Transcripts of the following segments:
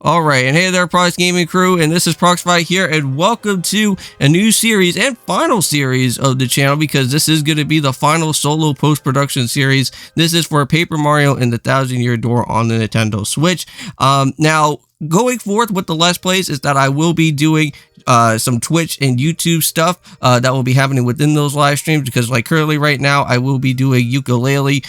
Alright, and hey there, Prox Gaming Crew, and this is Proxify here, and welcome to a new series and final series of the channel, because this is going to be the final solo post-production series. This is for Paper Mario and the Thousand Year Door on the Nintendo Switch. Now, going forth with the Let's Plays is that I will be doing some Twitch and YouTube stuff that will be happening within those live streams, because like currently right now I will be doing ukulele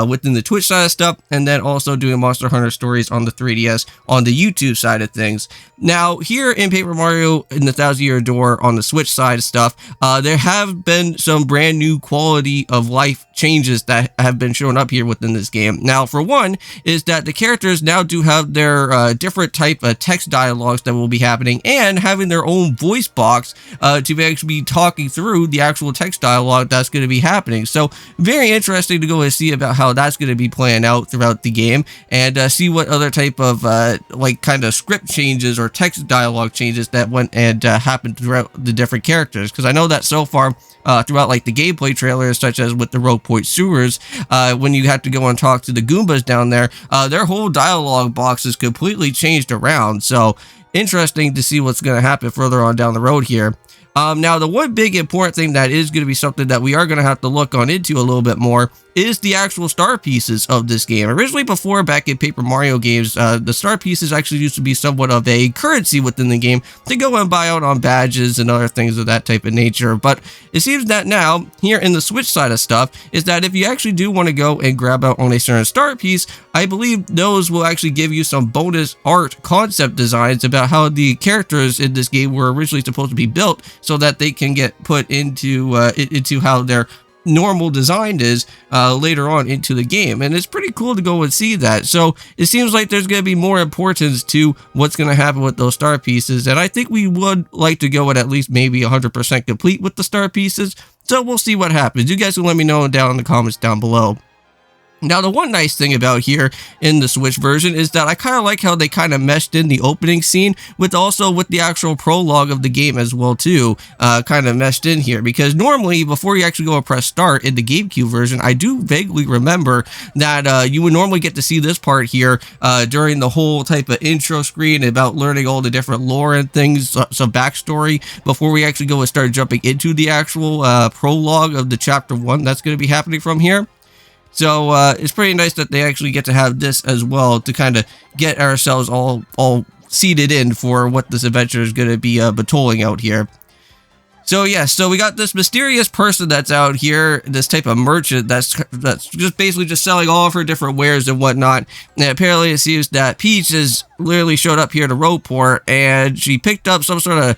within the Twitch side of stuff, and then also doing Monster Hunter Stories on the 3DS on the YouTube side of things. Now here in Paper Mario and the Thousand Year Door on the Switch side of stuff, there have been some brand new quality of life changes that have been shown up here within this game. Now for one is that the characters now do have their different type of text dialogues that will be happening, and having their own voice box to actually be talking through the actual text dialogue that's going to be happening. So very interesting to go and see about how that's going to be playing out throughout the game, and see what other type of like kind of script changes or text dialogue changes that went and happened throughout the different characters. Because I know that so far throughout like the gameplay trailers, such as with the Rougeport sewers, when you have to go and talk to the Goombas down there, their whole dialogue box is completely changed around. So interesting to see what's going to happen further on down the road here. Now, the one big important thing that is going to be something that we are going to have to look on into a little bit more is the actual star pieces of this game. Originally, before, back in Paper Mario games, the star pieces actually used to be somewhat of a currency within the game to go and buy out on badges and other things of that type of nature. But it seems that now, here in the Switch side of stuff, is that if you actually do want to go and grab out on a certain star piece, I believe those will actually give you some bonus art concept designs about how the characters in this game were originally supposed to be built, so that they can get put into how their normal design is later on into the game. And it's pretty cool to go and see that. So it seems like there's going to be more importance to what's going to happen with those star pieces, and I think we would like to go at least maybe 100% complete with the star pieces. So we'll see what happens. You guys can let me know down in the comments down below. Now, the one nice thing about here in the Switch version is that I kind of like how they kind of meshed in the opening scene with the actual prologue of the game as well too, kind of meshed in here, because normally before you actually go and press start in the GameCube version, I do vaguely remember that you would normally get to see this part here during the whole type of intro screen about learning all the different lore and things, some backstory, before we actually go and start jumping into the actual prologue of the chapter 1 that's going to be happening from here. So it's pretty nice that they actually get to have this as well to kind of get ourselves all seated in for what this adventure is going to be betolling out here. So yeah, so we got this mysterious person that's out here, this type of merchant that's just basically just selling all of her different wares and whatnot. And apparently it seems that Peach has literally showed up here to Rougeport, and she picked up some sort of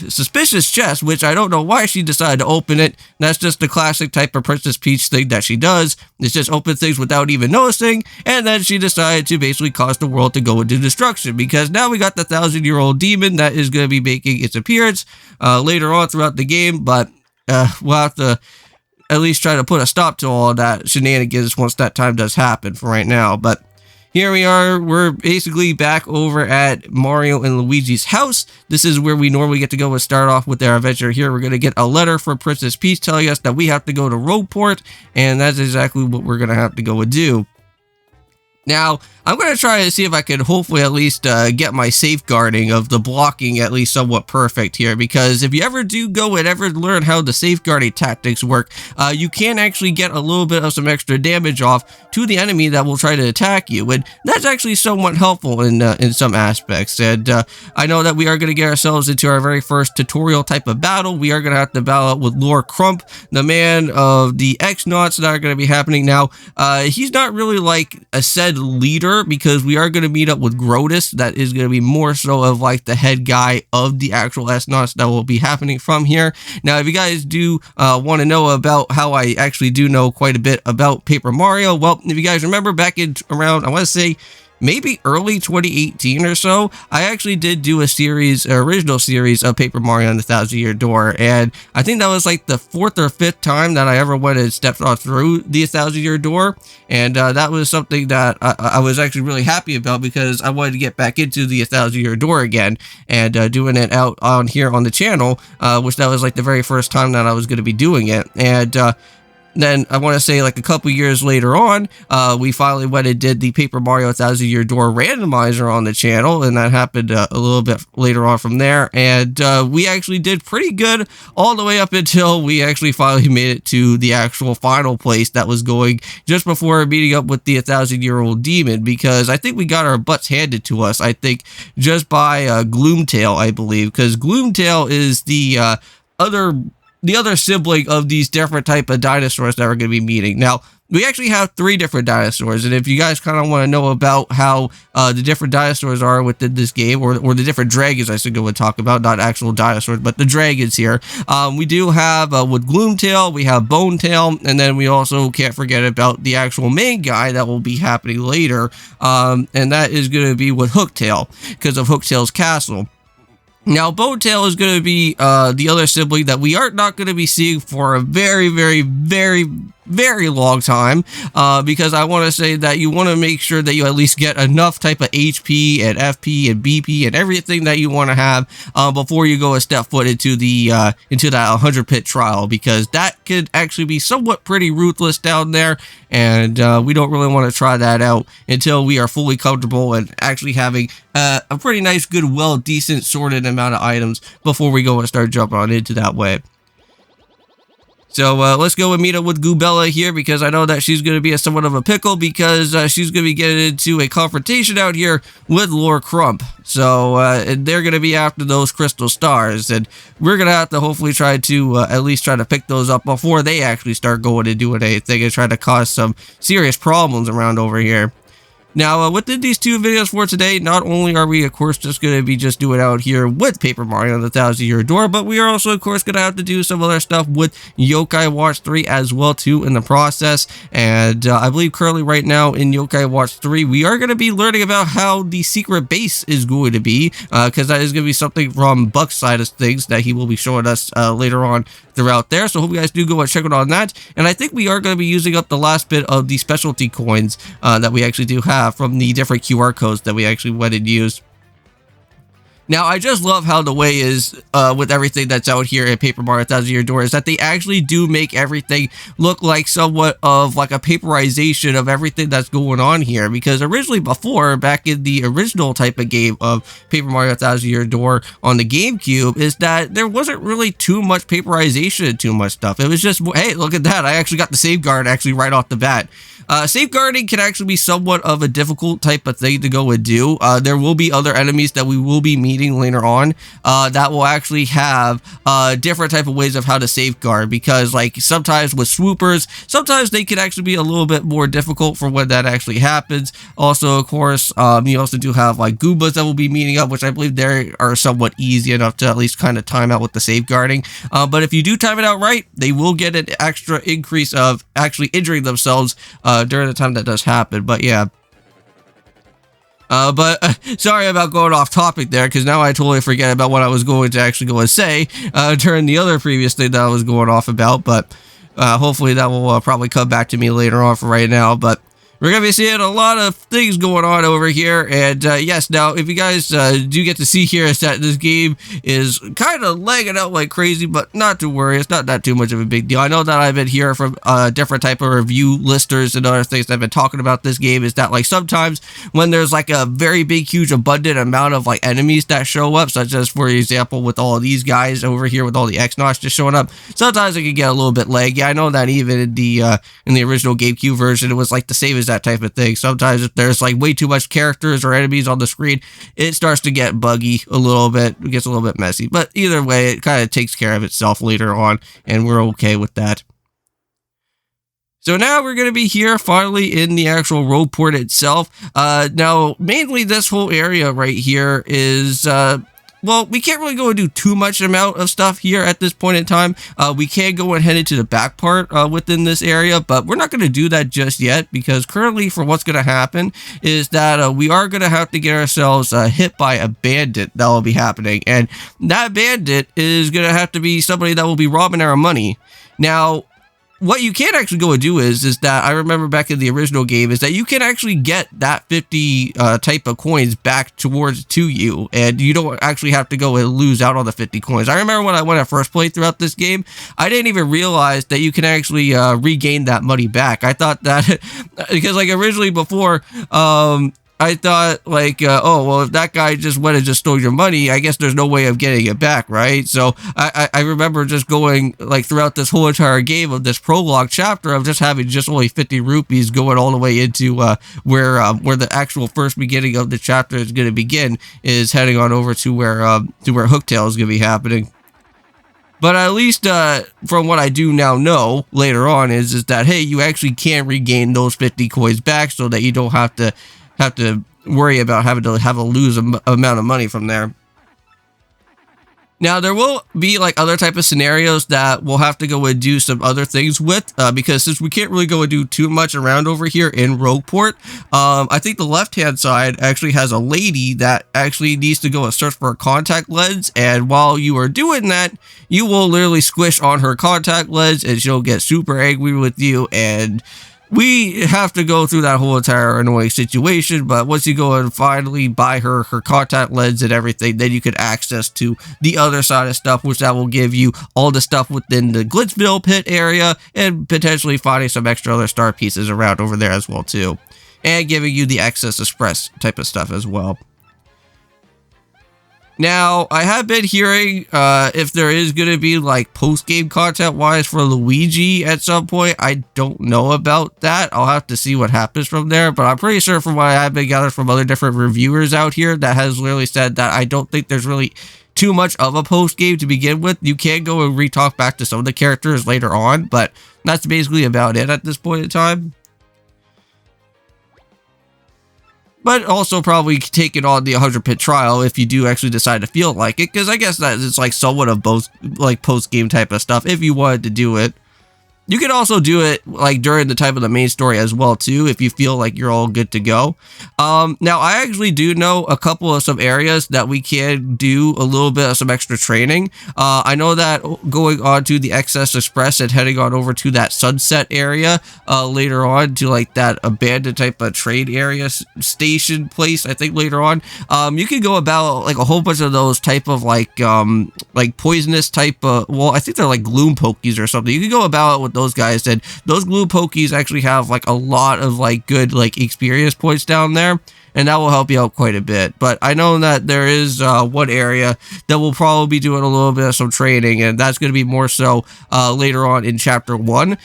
suspicious chest, which I don't know why she decided to open it. That's just the classic type of Princess Peach thing that she does. It's just open things without even noticing, and then she decided to basically cause the world to go into destruction, because now we got the 1,000-year-old demon that is going to be making its appearance later on throughout the game, but we'll have to at least try to put a stop to all of that shenanigans once that time does happen for right now. But here we are, we're basically back over at Mario and Luigi's house. This is where we normally get to go and start off with our adventure here. We're going to get a letter from Princess Peach telling us that we have to go to Rougeport, and that's exactly what we're going to have to go and do. Now, I'm going to try to see if I can hopefully at least get my safeguarding of the blocking at least somewhat perfect here, because if you ever do go and ever learn how the safeguarding tactics work, you can actually get a little bit of some extra damage off to the enemy that will try to attack you, and that's actually somewhat helpful in some aspects. And I know that we are going to get ourselves into our very first tutorial type of battle. We are going to have to battle with Lord Crump, the man of the X-Nauts that are going to be happening now. He's not really like a said leader, because we are going to meet up with Grotus. That is going to be more so of like the head guy of the actual S-Nauts that will be happening from here. Now, if you guys do want to know about how I actually do know quite a bit about Paper Mario, well, if you guys remember back in around, I want to say, maybe early 2018 or so, I actually did do a series, original series of Paper Mario and the Thousand Year Door, and I think that was like the 4th or 5th time that I ever went and stepped on through the Thousand Year Door, and that was something that I was actually really happy about, because I wanted to get back into the Thousand Year Door again, and doing it out on here on the channel, which that was like the very first time that I was going to be doing it. And then I want to say like a couple years later on, we finally went and did the Paper Mario 1000 Year Door randomizer on the channel, and that happened a little bit later on from there, and we actually did pretty good all the way up until we actually finally made it to the actual final place that was going just before meeting up with the 1,000-year-old demon, because I think we got our butts handed to us, I think, just by Gloomtail, I believe, because Gloomtail is the other sibling of these different type of dinosaurs that we're going to be meeting. Now, we actually have 3 different dinosaurs, and if you guys kind of want to know about how the different dinosaurs are within this game, or the different dragons I should go and talk about, not actual dinosaurs, but the dragons here, we do have with Gloomtail, we have Bonetail, and then we also can't forget about the actual main guy that will be happening later, and that is going to be with Hooktail, because of Hooktail's castle. Now, Bonetail is going to be the other sibling that we are not going to be seeing for a very, very, very, very long time, because I want to say that you want to make sure that you at least get enough type of HP and FP and BP and everything that you want to have before you go a step foot into the into that 100 pit trial, because that could actually be somewhat pretty ruthless down there, and we don't really want to try that out until we are fully comfortable and actually having a pretty nice, good, well, decent, sorted amount of items before we go and start jumping on into that way. So let's go and meet up with Goobella here, because I know that she's going to be somewhat of a pickle, because she's going to be getting into a confrontation out here with Lord Crump. So and they're going to be after those crystal stars, and we're going to have to hopefully try to at least try to pick those up before they actually start going and doing anything and try to cause some serious problems around over here. Now, within these 2 videos for today, not only are we, of course, just going to be just doing out here with Paper Mario and the 1,000-Year Door, but we are also, of course, going to have to do some other stuff with Yokai Watch 3 as well, too, in the process. And I believe currently right now in Yokai Watch 3, we are going to be learning about how the secret base is going to be, because that is going to be something from Buck's side of things that he will be showing us later on throughout there. So hope you guys do go and check it on that. And I think we are going to be using up the last bit of the specialty coins that we actually do have from the different QR codes that we actually went and used. Now, I just love how the way is with everything that's out here at Paper Mario 1000-Year Door is that they actually do make everything look like somewhat of like a paperization of everything that's going on here. Because originally before, back in the original type of game of Paper Mario 1000-Year Door on the GameCube, is that there wasn't really too much paperization and too much stuff. It was just, hey, look at that. I actually got the safeguard actually right off the bat. Safeguarding can actually be somewhat of a difficult type of thing to go and do. There will be other enemies that we will be meeting later on that will actually have different type of ways of how to safeguard, because like sometimes with swoopers, sometimes they can actually be a little bit more difficult for when that actually happens. Also, of course, you also do have like Goombas that will be meeting up, which I believe they are somewhat easy enough to at least kind of time out with the safeguarding. But if you do time it out right, they will get an extra increase of actually injuring themselves during the time that does happen. But yeah, sorry about going off topic there, because now I totally forget about what I was going to actually go and say during the other previous thing that I was going off about. But hopefully that will probably come back to me later on for right now. But we're going to be seeing a lot of things going on over here. And yes, now, if you guys do get to see here, is that this game is kind of lagging out like crazy, but not to worry. It's not that too much of a big deal. I know that I've been hearing from different type of review listers and other things that have been talking about this game, is that like sometimes when there's like a very big, huge, abundant amount of like enemies that show up, such as, for example, with all of these guys over here with all the X-Nots just showing up, sometimes it can get a little bit laggy. I know that even in the original GameCube version, it was like the same as that type of thing. Sometimes if there's like way too much characters or enemies on the screen, it starts to get buggy a little bit. It gets a little bit messy. But either way, it kind of takes care of itself later on, and we're okay with that. So now we're going to be here finally in the actual Rougeport itself. Now, mainly this whole area right here is well, we can't really go and do too much amount of stuff here at this point in time. We can go and head into the back part within this area, but we're not going to do that just yet, because currently for what's going to happen is that we are going to have to get ourselves hit by a bandit that will be happening, and that bandit is going to have to be somebody that will be robbing our money. Now, what you can actually go and do is that I remember back in the original game is that you can actually get that 50 type of coins back to you, and you don't actually have to go and lose out on the 50 coins. I remember when I first played throughout this game, I didn't even realize that you can actually regain that money back. I thought that because like originally before, I thought like, oh, well, if that guy just went and just stole your money, I guess there's no way of getting it back, right? So I remember just going like throughout this whole entire game of this prologue chapter of just having just only 50 rupees going all the way into where the actual first beginning of the chapter is going to begin, is heading on over to where Hooktail is going to be happening. But at least from what I do now know later on is that, hey, you actually can regain those 50 coins back so that you don't have to worry about having to have a lose amount of money from there. Now, there will be like other type of scenarios that we'll have to go and do some other things with, because since we can't really go and do too much around over here in Rougeport, I think the left-hand side actually has a lady that actually needs to go and search for a contact lens, and while you are doing that, you will literally squish on her contact lens, and she'll get super angry with you, and we have to go through that whole entire annoying situation. But once you go and finally buy her contact lens and everything, then you can access to the other side of stuff, which that will give you all the stuff within the Glitzville pit area, and potentially finding some extra other star pieces around over there as well too, and giving you the Access Express type of stuff as well. Now, I have been hearing if there is going to be like post-game content wise for Luigi at some point. I don't know about that. I'll have to see what happens from there, but I'm pretty sure from what I've been gathered from other different reviewers out here that has literally said that I don't think there's really too much of a post-game to begin with. You can go and re-talk back to some of the characters later on, but that's basically about it at this point in time. But also probably taking on the 100 pit trial if you do actually decide to feel like it, because I guess that it's like somewhat of both like post-game type of stuff if you wanted to do it. You can also do it like during the time of the main story as well too, if you feel like you're all good to go. Now I actually do know a couple of some areas that we can do a little bit of some extra training. I know that going on to the Access Express and heading on over to that sunset area later on to like that abandoned type of trade area station place, I think later on, you can go about like a whole bunch of those type of like poisonous type of, well, I think they're like gloom pokies or something. You can go about with those guys, and those glue pokies actually have like a lot of like good like experience points down there, and that will help you out quite a bit. But I know that there is one area that will probably be doing a little bit of some training, and that's going to be more so later on in chapter 1,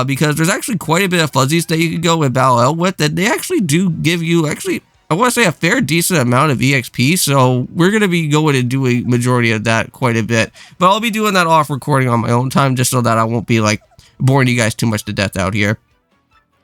because there's actually quite a bit of fuzzies that you can go and battle out with, and they actually do give you I want to say a fair decent amount of EXP, so we're going to be going and doing majority of that quite a bit. But I'll be doing that off recording on my own time, just so that I won't be like boring you guys too much to death out here.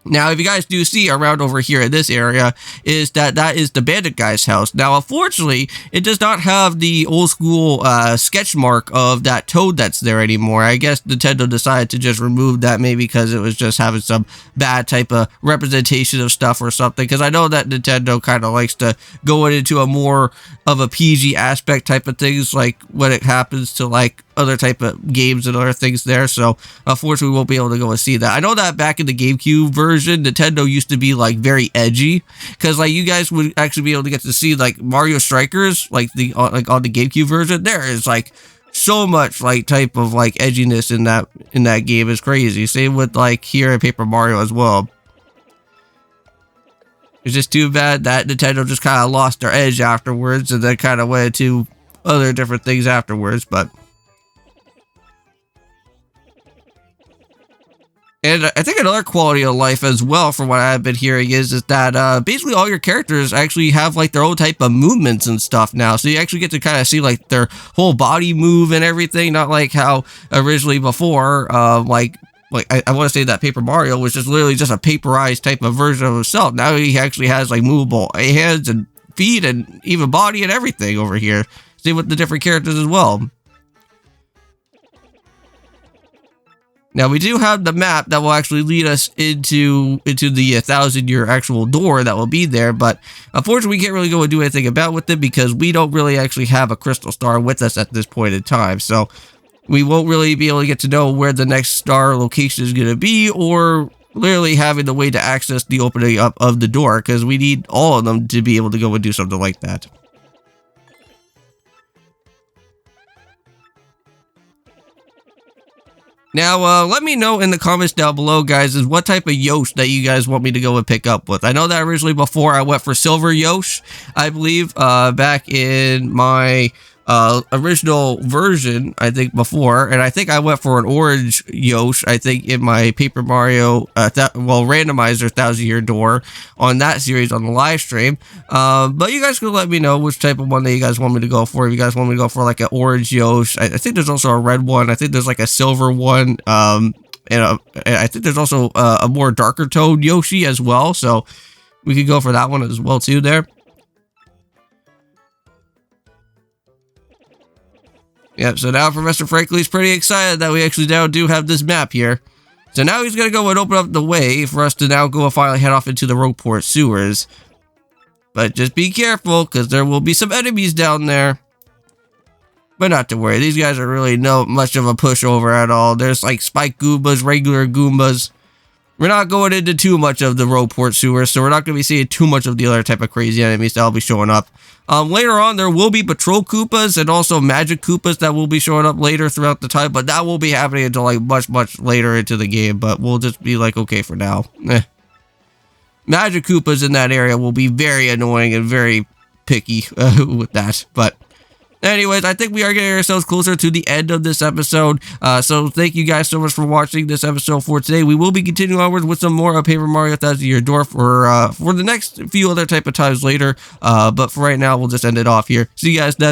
Now, if you guys do see around over here in this area, is that is the bandit guy's house. Now, unfortunately, it does not have the old school sketch mark of that toad that's there anymore. I guess Nintendo decided to just remove that, maybe because it was just having some bad type of representation of stuff or something. Because I know that Nintendo kind of likes to go into a more of a PG aspect type of things, like when it happens to like other type of games and other things there. So unfortunately we won't be able to go and see that. I know that back in the GameCube version, Nintendo used to be like very edgy, because like you guys would actually be able to get to see like Mario Strikers, like on the GameCube version. There is like so much like type of like edginess in that game. Is crazy. Same with like here in Paper Mario as well. It's just too bad that Nintendo just kind of lost their edge afterwards, and then kind of went to other different things afterwards. But and I think another quality of life as well, from what I've been hearing, is that basically all your characters actually have like their own type of movements and stuff now. So you actually get to kind of see like their whole body move and everything, not like how originally before, like I want to say that Paper Mario was just literally just a paperized type of version of himself. Now he actually has like movable hands and feet and even body and everything over here. Same with the different characters as well. Now, we do have the map that will actually lead us into the 1,000-year actual door that will be there, but unfortunately, we can't really go and do anything about with it because we don't really actually have a crystal star with us at this point in time. So, we won't really be able to get to know where the next star location is going to be, or literally having the way to access the opening up of the door, because we need all of them to be able to go and do something like that. Now, let me know in the comments down below, guys, is what type of Yosh that you guys want me to go and pick up with. I know that originally before I went for Silver Yosh, I believe, back in my original version, I think before, and I think I went for an Orange Yosh, I think in my Paper Mario, randomizer 1000-year door on that series on the live stream. But you guys can let me know which type of one that you guys want me to go for. If you guys want me to go for like an Orange Yosh, I think there's also a red one. I think there's like a silver one. And I think there's also a more darker toned Yoshi as well. So we could go for that one as well too there. Yep, so now Professor Franklin's pretty excited that we actually now do have this map here. So now he's going to go and open up the way for us to now go and finally head off into the Rougeport sewers. But just be careful, because there will be some enemies down there. But not to worry, these guys are really not much of a pushover at all. There's like spike Goombas, regular Goombas. We're not going into too much of the Rougeport sewers, so we're not going to be seeing too much of the other type of crazy enemies that will be showing up. Later on, there will be Patrol Koopas and also Magic Koopas that will be showing up later throughout the time, but that won't be happening until like much later into the game, but we'll just be like, okay for now. Magic Koopas in that area will be very annoying and very picky with that, but anyways, I think we are getting ourselves closer to the end of this episode. So thank you guys so much for watching this episode for today. We will be continuing onwards with some more of Paper Mario 1000-year door for the next few other type of times later. But for right now, we'll just end it off here. See you guys then.